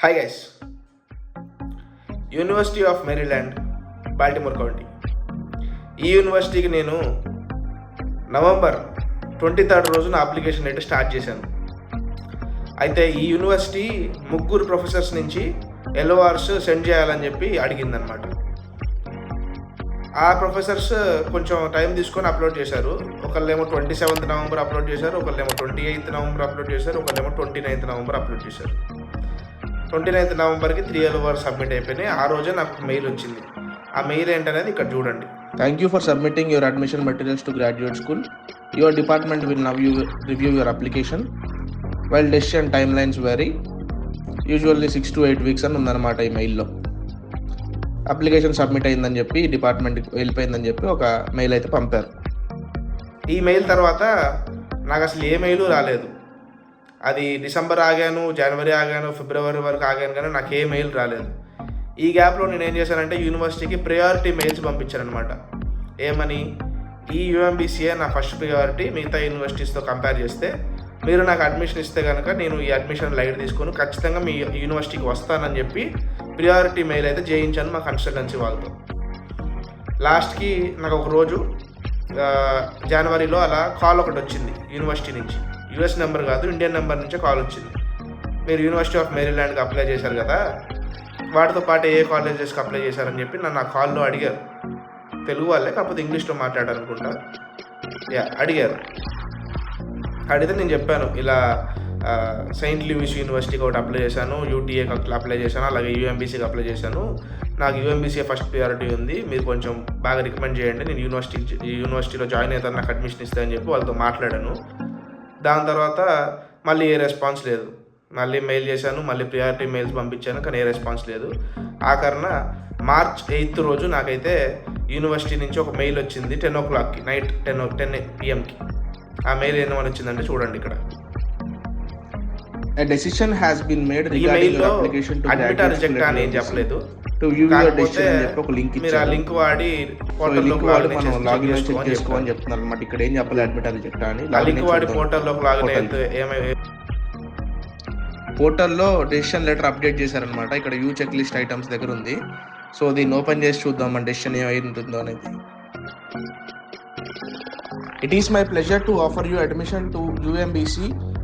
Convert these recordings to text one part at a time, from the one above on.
Hi guys, university of Maryland, Baltimore county. ఈ యూనివర్సిటీకి నేను నవంబర్ 23 రోజున అప్లికేషన్ అయితే స్టార్ట్ చేశాను. అయితే ఈ యూనివర్సిటీ ముగ్గురు ప్రొఫెసర్స్ నుంచి LORs సెండ్ చేయాలని చెప్పి అడిగిందనమాట. ఆ ప్రొఫెసర్స్ కొంచెం టైం తీసుకొని అప్లోడ్ చేశారు. ఒకళ్ళేమో 27th నవంబర్ అప్లోడ్ చేశారు, ఒకళ్ళేమో 28th నవంబర్ అప్లోడ్ చేశారు, ఒకళ్ళేమో 29th నవంబర్ అప్లోడ్ చేశారు. 29th నవంబర్కి 3 LORs సబ్మిట్ అయిపోయినాయి. ఆ రోజే నాకు మెయిల్ వచ్చింది. ఆ మెయిల్ ఏంటనేది ఇక్కడ చూడండి. Thank you for submitting your admission materials to graduate school. Your department will now review your application. While decision timelines vary, usually 6 to 8 weeks అని ఉందన్నమాట ఈ మెయిల్లో. అప్లికేషన్ సబ్మిట్ అయిందని చెప్పి డిపార్ట్మెంట్కి వెళ్ళిపోయిందని చెప్పి ఒక మెయిల్ అయితే పంపారు. ఈ మెయిల్ తర్వాత నాకు అసలు ఏ మెయిల్ రాలేదు. అది డిసెంబర్ ఆగాను, జనవరి ఆగాను, ఫిబ్రవరి వరకు ఆగాను, కానీ నాకు ఏ మెయిల్ రాలేదు. ఈ గ్యాప్లో నేను ఏం చేశానంటే యూనివర్సిటీకి ప్రయారిటీ మెయిల్స్ పంపించానమాట. ఏమని, ఈ UMBCA నా ఫస్ట్ ప్రయారిటీ, మిగతా యూనివర్సిటీస్తో కంపేర్ చేస్తే మీరు నాకు అడ్మిషన్ ఇస్తే కనుక నేను ఈ అడ్మిషన్ లైట్ తీసుకొని ఖచ్చితంగా మీ యూనివర్సిటీకి వస్తానని చెప్పి ప్రియారిటీ మెయిల్ అయితే చేయించాను మా కన్సల్టెన్సీ వాళ్ళతో. లాస్ట్కి నాకు ఒక రోజు జనవరిలో అలా కాల్ ఒకటి వచ్చింది యూనివర్సిటీ నుంచి. US నెంబర్ కాదు, ఇండియన్ నెంబర్ నుంచే కాల్ వచ్చింది. మీరు యూనివర్సిటీ ఆఫ్ మేరీల్యాండ్కి అప్లై చేశారు కదా, వాటితో పాటు ఏ కాలేజెస్కి అప్లై చేశారని చెప్పి నన్ను ఆ కాల్లో అడిగారు. తెలుగు వాళ్ళే, కాకపోతే ఇంగ్లీష్లో మాట్లాడారనుకుంటా. అడిగారు. అడిగితే నేను చెప్పాను, ఇలా సెయింట్ లూయిస్ యూనివర్సిటీకి ఒకటి అప్లై చేశాను, UTAకి అప్లై చేశాను, అలాగే UMBCకి అప్లై చేశాను. నాకు UMBCA ఫస్ట్ ప్రియారిటీ ఉంది, మీరు కొంచెం బాగా రికమెండ్ చేయండి, నేను యూనివర్సిటీలో జాయిన్ అవుతాను, నాకు అడ్మిషన్ ఇస్తానని చెప్పి వాళ్ళతో మాట్లాడాను. దాని తర్వాత మళ్ళీ ఏ రెస్పాన్స్ లేదు. మళ్ళీ మెయిల్ చేశాను, మళ్ళీ ప్రియారిటీ మెయిల్స్ పంపించాను, కానీ ఏ రెస్పాన్స్ లేదు. ఆ కారణ March 8th రోజు నాకైతే యూనివర్సిటీ నుంచి ఒక మెయిల్ వచ్చింది. 10 o'clockకి, నైట్ 10 PM-కి. ఆ మెయిల్ ఏమని వచ్చిందంటే చూడండి ఇక్కడ. A decision has been made regarding your application to admit or reject అని ఏం చెప్పలేదు. To view your decision అని చెప్పి ఒక లింక్ ఇచ్చారు. మీరు ఆ లింక్ వాడి పోర్టల్లోకి లాగిన్ చేసుకోవాలని చెప్తున్నారు అన్నమాట. ఇక్కడ ఏం చెప్పాలి, అడ్మిట్ ఆర్ రిజెక్ట్ అని. ఆ లింక్ వాడి పోర్టల్లోకి లాగిన్ అయితే పోర్టల్లో డెసిషన్ లెటర్ అప్డేట్ చేశారనమాట. ఇక్కడ యూ చెక్ లిస్ట్ ఐటమ్స్ దగ్గర ఉంది. సో దీన్ని ఓపెన్ చేసి చూద్దాం మన డెసిషన్ ఏమై ఉంటుందో అనేది. It is my pleasure to offer you admission to UMBC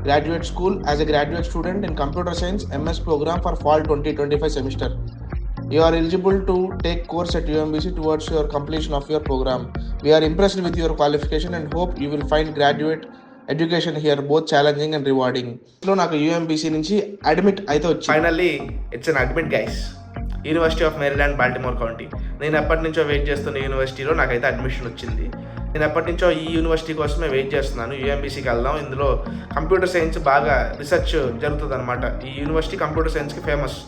Graduate School as a graduate student in Computer Science MS program for fall 2025 semester. You are eligible to take course at UMBC towards your completion of your program. We are impressed with your qualification and hope you will find graduate education here both challenging and rewarding. So నాకు UMBC నుంచి admit అయితే వచ్చింది. Finally it's an admit guys. University of Maryland, Baltimore county. నేను ఎప్పటి నుంచో wait చేస్తున్న యూనివర్సిటీలో నాకైతే అడ్మిషన్ వచ్చింది. నేను ఎప్పటి నుంచో ఈ యూనివర్సిటీ కోసమే వెయిట్ చేస్తున్నాను. UMBCకి వెళ్దాం, ఇందులో కంప్యూటర్ సైన్స్ బాగా రీసెర్చ్ జరుగుతుంది అనమాట. ఈ యూనివర్సిటీ కంప్యూటర్ సైన్స్కి ఫేమస్.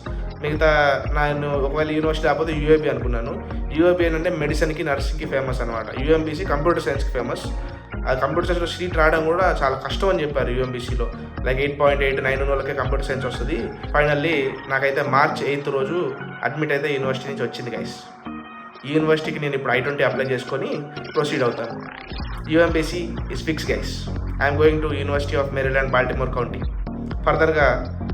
మిగతా నేను ఒకవేళ యూనివర్సిటీ కాకపోతే UAB అనుకున్నాను. UAB ఏంటంటే మెడిసిన్కి, నర్సింగ్కి ఫేమస్ అనమాట. UMBC కంప్యూటర్ సైన్స్కి ఫేమస్. ఆ కంప్యూటర్ సైన్స్లో సీట్ రావడం కూడా చాలా కష్టం అని చెప్పారు UMBCలో. లైక్ 8.89 ఉన్న వాళ్ళకే కంప్యూటర్ సైన్స్ వస్తుంది. ఫైనల్లీ నాకైతే March 8th రోజు అడ్మిట్ అయితే యూనివర్సిటీ నుంచి వచ్చింది గైస్. ఈ యూనివర్సిటీకి నేను ఇప్పుడు I-20 అప్లై చేసుకొని ప్రొసీడ్ అవుతాను. UMBC is fix guys. I'm going to university of Maryland, Baltimore county. ఫర్దర్గా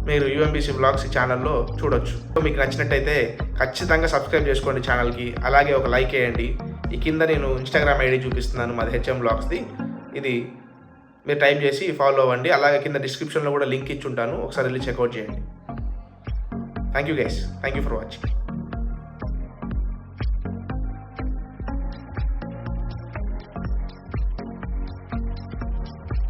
మీరు UMBC వ్లాగ్స్ ఈ ఛానల్లో చూడొచ్చు. మీకు నచ్చినట్టయితే ఖచ్చితంగా సబ్స్క్రైబ్ చేసుకోండి ఛానల్కి. అలాగే ఒక లైక్ వేయండి. ఈ కింద నేను Instagram ID చూపిస్తున్నాను, మాది HM Vlogs. ఇది మీరు టైప్ చేసి ఫాలో అవ్వండి. అలాగే కింద డిస్క్రిప్షన్లో కూడా లింక్ ఇచ్చి ఉంటాను, ఒకసారి వెళ్ళి చెక్అవుట్ చేయండి. Thank you guys, thank you for watching.